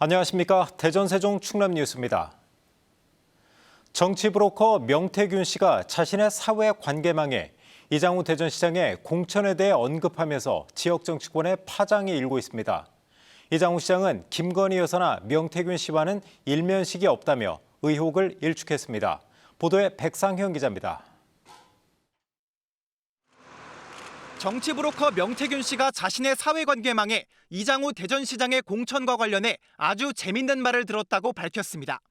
안녕하십니까. 대전 세종 충남 뉴스입니다. 정치 브로커 명태균 씨가 자신의 사회 관계망에 이장우 대전시장의 공천에 대해 언급하면서 지역 정치권에 파장이 일고 있습니다. 이장우 시장은 김건희 여사나 명태균 씨와는 일면식이 없다며 의혹을 일축했습니다. 보도에 백상현 기자입니다. 정치 브로커 명태균 씨가 자신의 사회관계망에 이장우 대전시장의 공천과 관련해 아주 재밌는 말을 들었다고 밝혔습니다.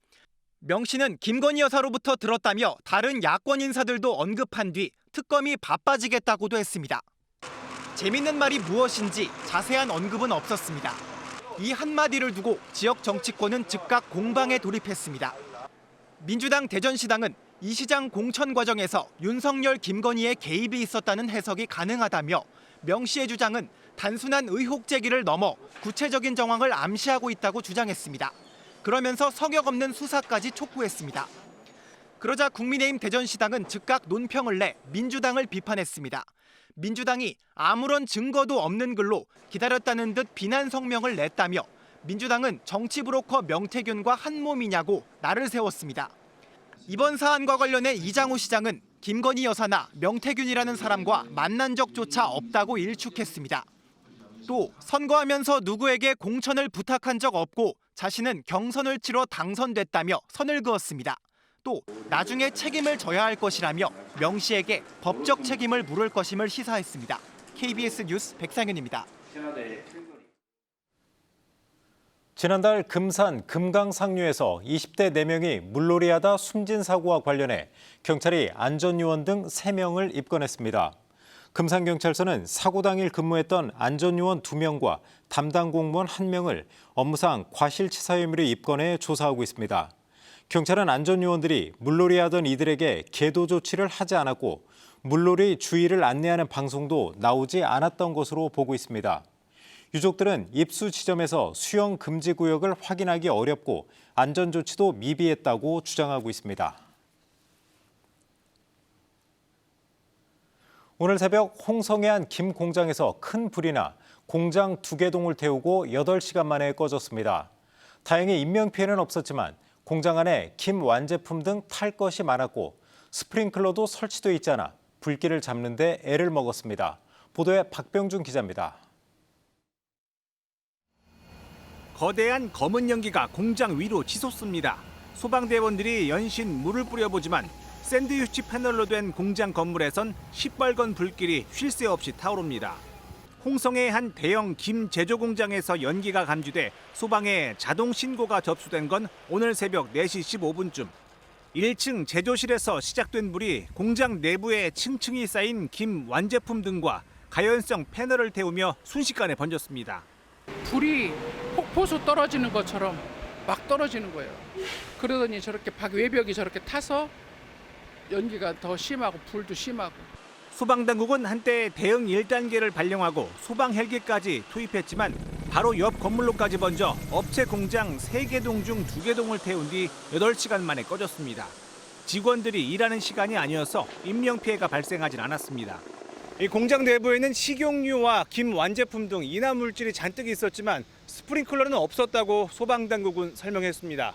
명 씨는 김건희 여사로부터 들었다며 다른 야권 인사들도 언급한 뒤 특검이 바빠지겠다고도 했습니다. 재밌는 말이 무엇인지 자세한 언급은 없었습니다. 이 한마디를 두고 지역 정치권은 즉각 공방에 돌입했습니다. 민주당 대전시당은 이 시장 공천 과정에서 윤석열, 김건희의 개입이 있었다는 해석이 가능하다며 명 씨의 주장은 단순한 의혹 제기를 넘어 구체적인 정황을 암시하고 있다고 주장했습니다. 그러면서 성역 없는 수사까지 촉구했습니다. 그러자 국민의힘 대전시당은 즉각 논평을 내 민주당을 비판했습니다. 민주당이 아무런 증거도 없는 글로 기다렸다는 듯 비난 성명을 냈다며 민주당은 정치 브로커 명태균과 한 몸이냐고 날을 세웠습니다. 이번 사안과 관련해 이장우 시장은 김건희 여사나 명태균이라는 사람과 만난 적조차 없다고 일축했습니다. 또 선거하면서 누구에게 공천을 부탁한 적 없고 자신은 경선을 치러 당선됐다며 선을 그었습니다. 또 나중에 책임을 져야 할 것이라며 명 씨에게 법적 책임을 물을 것임을 시사했습니다. KBS 뉴스 백상현입니다. 지난달 금산 금강상류에서 20대 4명이 물놀이하다 숨진 사고와 관련해 경찰이 안전요원 등 3명을 입건했습니다. 금산경찰서는 사고 당일 근무했던 안전요원 2명과 담당 공무원 1명을 업무상 과실치사 혐의로 입건해 조사하고 있습니다. 경찰은 안전요원들이 물놀이하던 이들에게 계도 조치를 하지 않았고 물놀이 주의를 안내하는 방송도 나오지 않았던 것으로 보고 있습니다. 유족들은 입수 지점에서 수영 금지 구역을 확인하기 어렵고 안전조치도 미비했다고 주장하고 있습니다. 오늘 새벽 홍성의 한 김 공장에서 큰 불이 나 공장 2개동을 태우고 8시간 만에 꺼졌습니다. 다행히 인명피해는 없었지만 공장 안에 김 완제품 등 탈 것이 많았고 스프링클러도 설치돼 있지 않아 불길을 잡는 데 애를 먹었습니다. 보도에 박병준 기자입니다. 거대한 검은 연기가 공장 위로 치솟습니다. 소방대원들이 연신 물을 뿌려보지만 샌드위치 패널로 된 공장 건물에선 시뻘건 불길이 쉴 새 없이 타오릅니다. 홍성의 한 대형 김 제조 공장에서 연기가 감지돼 소방에 자동 신고가 접수된 건 오늘 새벽 4시 15분쯤. 1층 제조실에서 시작된 불이 공장 내부에 층층이 쌓인 김 완제품 등과 가연성 패널을 태우며 순식간에 번졌습니다. 불이 폭포수 떨어지는 것처럼 막 떨어지는 거예요. 그러더니 저렇게 외벽이 저렇게 타서 연기가 더 심하고 불도 심하고. 소방당국은 한때 대응 1단계를 발령하고 소방 헬기까지 투입했지만 바로 옆 건물로까지 번져 업체 공장 3개동 중 2개동을 태운 뒤 8시간 만에 꺼졌습니다. 직원들이 일하는 시간이 아니어서 인명피해가 발생하진 않았습니다. 이 공장 내부에는 식용유와 김 완제품 등 인화 물질이 잔뜩 있었지만 스프링클러는 없었다고 소방당국은 설명했습니다.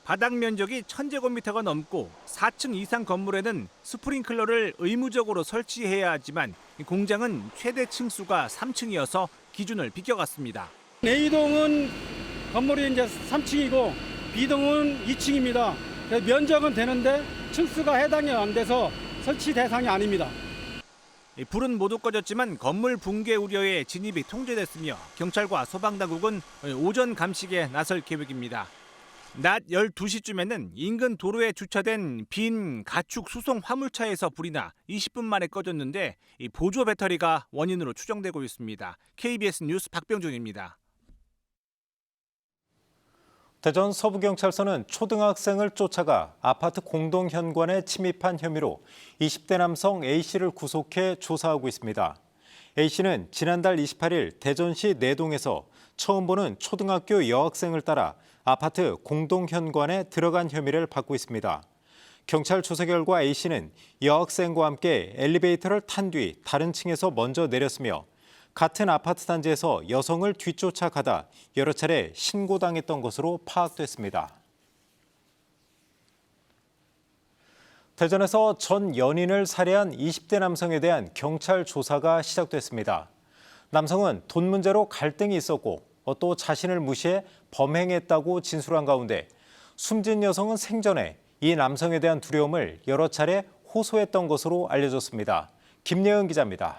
바닥 면적이 1000제곱미터가 넘고 4층 이상 건물에는 스프링클러를 의무적으로 설치해야 하지만 공장은 최대 층수가 3층이어서 기준을 비껴갔습니다. A동은 건물이 이제 3층이고 B동은 2층입니다. 면적은 되는데 층수가 해당이 안 돼서 설치 대상이 아닙니다. 불은 모두 꺼졌지만 건물 붕괴 우려에 진입이 통제됐으며 경찰과 소방당국은 오전 감식에 나설 계획입니다. 낮 12시쯤에는 인근 도로에 주차된 빈 가축 수송 화물차에서 불이 나 20분 만에 꺼졌는데 보조 배터리가 원인으로 추정되고 있습니다. KBS 뉴스 박병준입니다. 대전 서부경찰서는 초등학생을 쫓아가 아파트 공동현관에 침입한 혐의로 20대 남성 A씨를 구속해 조사하고 있습니다. A씨는 지난달 28일 대전시 내동에서 처음 보는 초등학교 여학생을 따라 아파트 공동현관에 들어간 혐의를 받고 있습니다. 경찰 조사 결과 A씨는 여학생과 함께 엘리베이터를 탄 뒤 다른 층에서 먼저 내렸으며 같은 아파트 단지에서 여성을 뒤쫓아가다 여러 차례 신고당했던 것으로 파악됐습니다. 대전에서 전 연인을 살해한 20대 남성에 대한 경찰 조사가 시작됐습니다. 남성은 돈 문제로 갈등이 있었고 또 자신을 무시해 범행했다고 진술한 가운데 숨진 여성은 생전에 이 남성에 대한 두려움을 여러 차례 호소했던 것으로 알려졌습니다. 김예은 기자입니다.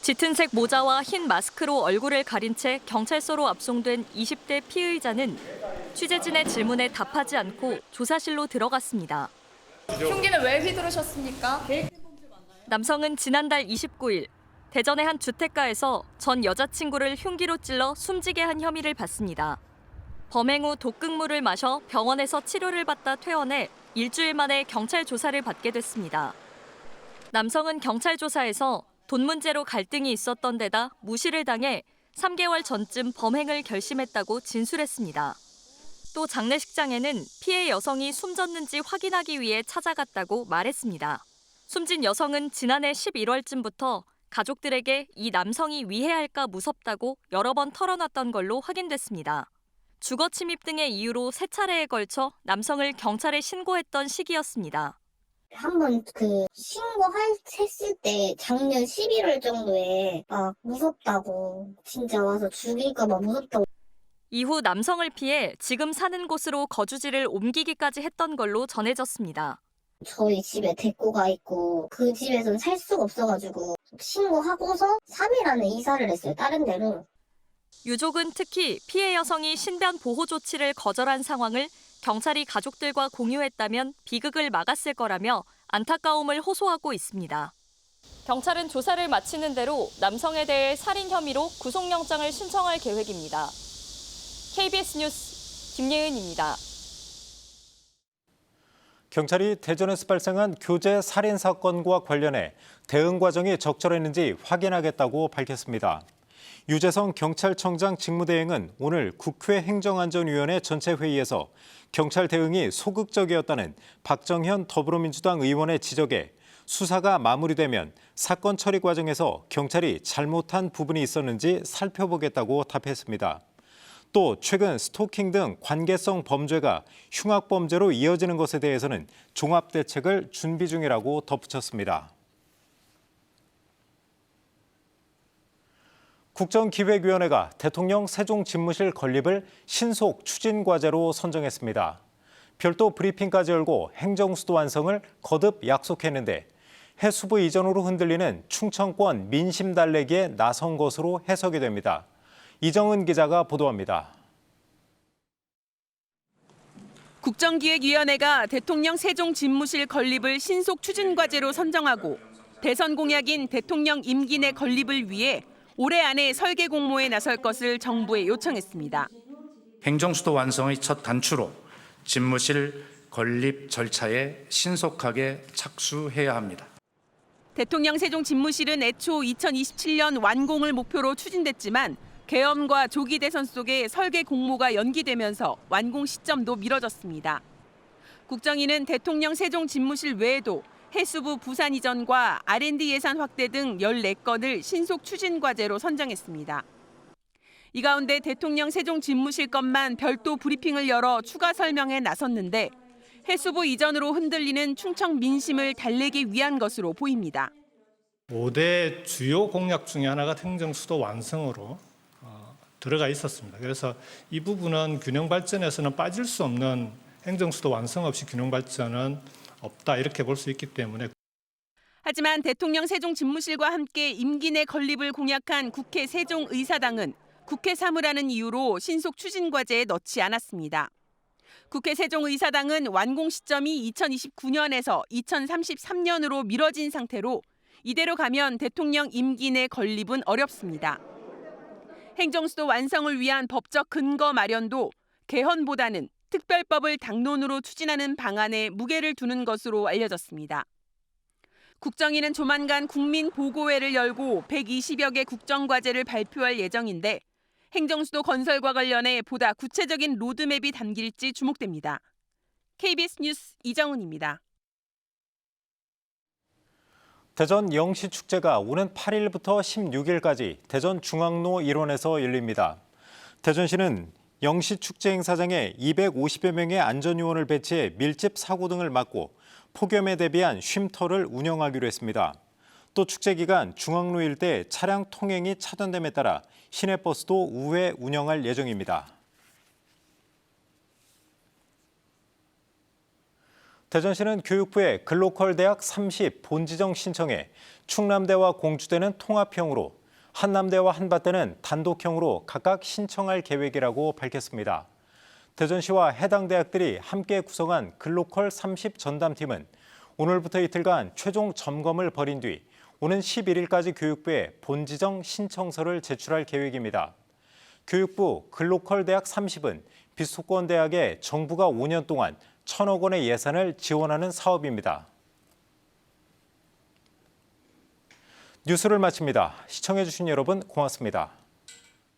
짙은 색 모자와 흰 마스크로 얼굴을 가린 채 경찰서로 압송된 20대 피의자는 취재진의 질문에 답하지 않고 조사실로 들어갔습니다. 흉기는 왜 휘두르셨습니까? 남성은 지난달 29일 대전의 한 주택가에서 전 여자친구를 흉기로 찔러 숨지게 한 혐의를 받습니다. 범행 후 독극물을 마셔 병원에서 치료를 받다 퇴원해 일주일 만에 경찰 조사를 받게 됐습니다. 남성은 경찰 조사에서 돈 문제로 갈등이 있었던 데다 무시를 당해 3개월 전쯤 범행을 결심했다고 진술했습니다. 또 장례식장에는 피해 여성이 숨졌는지 확인하기 위해 찾아갔다고 말했습니다. 숨진 여성은 지난해 11월쯤부터 가족들에게 이 남성이 위해할까 무섭다고 여러 번 털어놨던 걸로 확인됐습니다. 주거 침입 등의 이유로 3차례에 걸쳐 남성을 경찰에 신고했던 시기였습니다. 한번 신고했을 때 작년 11월 정도에 무섭다고 진짜 와서 죽일까 봐 무섭다고. 이후 남성을 피해 지금 사는 곳으로 거주지를 옮기기까지 했던 걸로 전해졌습니다. 저희 집에 데리고 있고 그 집에서는 살 수가 없어가지고 신고하고서 3일 안에 이사를 했어요. 다른 데로. 유족은 특히 피해 여성이 신변 보호 조치를 거절한 상황을 경찰이 가족들과 공유했다면 비극을 막았을 거라며 안타까움을 호소하고 있습니다. 경찰은 조사를 마치는 대로 남성에 대해 살인 혐의로 구속영장을 신청할 계획입니다. KBS 뉴스 김예은입니다. 경찰이 대전에서 발생한 교제 살인 사건과 관련해 대응 과정이 적절했는지 확인하겠다고 밝혔습니다. 유재성 경찰청장 직무대행은 오늘 국회 행정안전위원회 전체 회의에서 경찰 대응이 소극적이었다는 박정현 더불어민주당 의원의 지적에 수사가 마무리되면 사건 처리 과정에서 경찰이 잘못한 부분이 있었는지 살펴보겠다고 답했습니다. 또 최근 스토킹 등 관계성 범죄가 흉악범죄로 이어지는 것에 대해서는 종합대책을 준비 중이라고 덧붙였습니다. 국정기획위원회가 대통령 세종 집무실 건립을 신속 추진 과제로 선정했습니다. 별도 브리핑까지 열고 행정수도 완성을 거듭 약속했는데 해수부 이전으로 흔들리는 충청권 민심 달래기에 나선 것으로 해석이 됩니다. 이정은 기자가 보도합니다. 국정기획위원회가 대통령 세종 집무실 건립을 신속 추진 과제로 선정하고 대선 공약인 대통령 임기 내 건립을 위해 올해 안에 설계 공모에 나설 것을 정부에 요청했습니다. 행정수도 완성의 첫 단추로 집무실 건립 절차에 신속하게 착수해야 합니다. 대통령 세종 집무실은 애초 2027년 완공을 목표로 추진됐지만 계엄과 조기 대선 속에 설계 공모가 연기되면서 완공 시점도 미뤄졌습니다. 국정위는 대통령 세종 집무실 외에도 해수부 부산 이전과 R&D 예산 확대 등 14건을 신속 추진 과제로 선정했습니다. 이 가운데 대통령 세종 집무실 건만 별도 브리핑을 열어 추가 설명에 나섰는데 해수부 이전으로 흔들리는 충청 민심을 달래기 위한 것으로 보입니다. 5대 주요 공약 중에 하나가 행정수도 완성으로 들어가 있었습니다. 그래서 이 부분은 균형 발전에서는 빠질 수 없는 행정수도 완성 없이 균형 발전은 없다 이렇게 볼 수 있기 때문에. 하지만 대통령 세종 집무실과 함께 임기 내 건립을 공약한 국회 세종의사당은 국회 사무라는 이유로 신속 추진 과제에 넣지 않았습니다. 국회 세종의사당은 완공 시점이 2029년에서 2033년으로 미뤄진 상태로 이대로 가면 대통령 임기 내 건립은 어렵습니다. 행정수도 완성을 위한 법적 근거 마련도 개헌보다는 특별법을 당론으로 추진하는 방안에 무게를 두는 것으로 알려졌습니다. 국정위는 조만간 국민보고회를 열고 120여 개 국정과제를 발표할 예정인데 행정수도 건설과 관련해 보다 구체적인 로드맵이 담길지 주목됩니다. KBS 뉴스 이정은입니다. 대전 영시축제가 오는 8일부터 16일까지 대전 중앙로 일원에서 열립니다. 대전시는 영시축제 행사장에 250여 명의 안전요원을 배치해 밀집 사고 등을 막고 폭염에 대비한 쉼터를 운영하기로 했습니다. 또 축제 기간 중앙로 일대 차량 통행이 차단됨에 따라 시내버스도 우회 운영할 예정입니다. 대전시는 교육부에 글로컬 대학 30 본지정 신청에 충남대와 공주대는 통합형으로 한남대와 한밭대는 단독형으로 각각 신청할 계획이라고 밝혔습니다. 대전시와 해당 대학들이 함께 구성한 글로컬 30 전담팀은 오늘부터 이틀간 최종 점검을 벌인 뒤 오는 11일까지 교육부에 본지정 신청서를 제출할 계획입니다. 교육부 글로컬 대학 30은 비수도권 대학에 정부가 5년 동안 1,000억 원의 예산을 지원하는 사업입니다. 뉴스를 마칩니다. 시청해주신 여러분 고맙습니다.